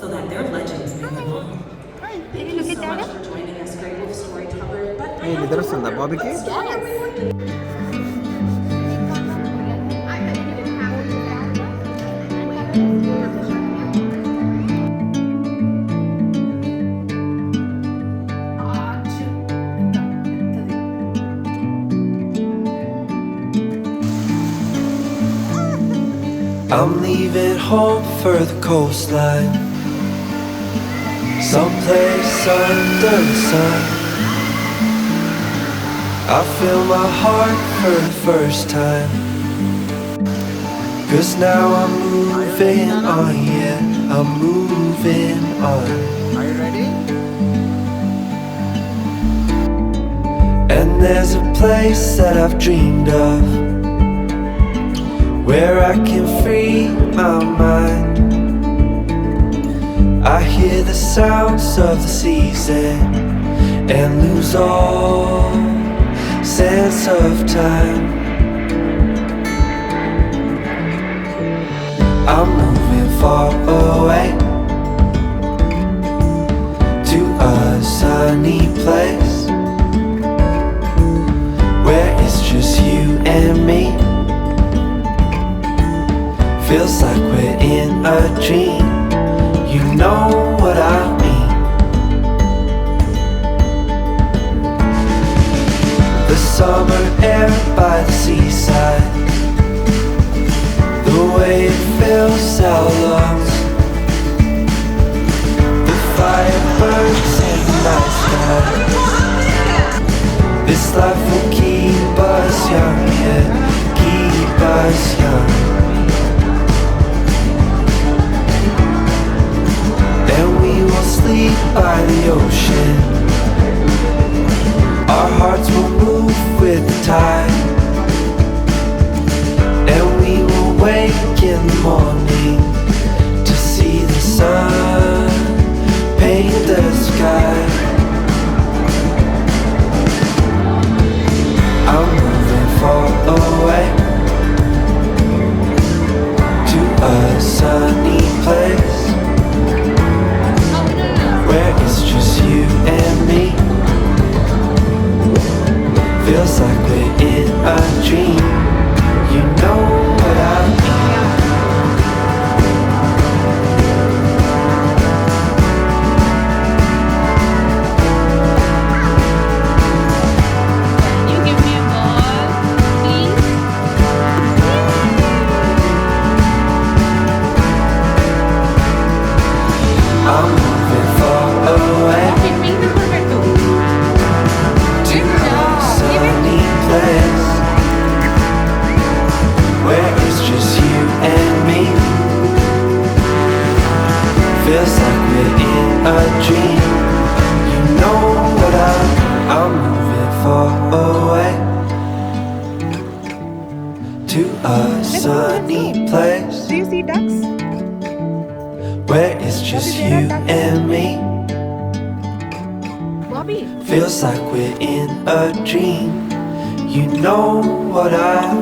so that their legends may live on. Thank you so much for joining us, Great Wolf Storyteller. But I have నిద్ర to వస్తుందా wonder, బాబీకి? what story are we looking I'm leaving home for the coastline, someplace under the sun. I feel my heart for the first time, 'cause now I'm moving on, yeah, I'm moving on. Are you ready? And there's a place that I've dreamed of, where I can free my mind. I hear the sounds of the season and lose all sense of time. I'm moving far away to a sunny place where it's just you and me. Feels like we're in a dream, you know what I mean. The summer air by the seaside, the way it fills our lungs, the fire burns in the night sky. This life will keep us young, yeah, keep us young. Sleep by the ocean, our hearts will move with the tide, and we will wake in the morning to see the sun paint the sky. I'm moving far away to a sunny place where it's just you and me. Feels like we're in a dream, you know what I mean. You give me a ball, please. I'm moving far away Okay, make the perfect too. to a sunny place where it's just you and me. Feels like we're in a dream, you know what I'm moving far away to a sunny place Do you see ducks? where it's just you and me. Bobby. Feels like we're in a dream, you know what I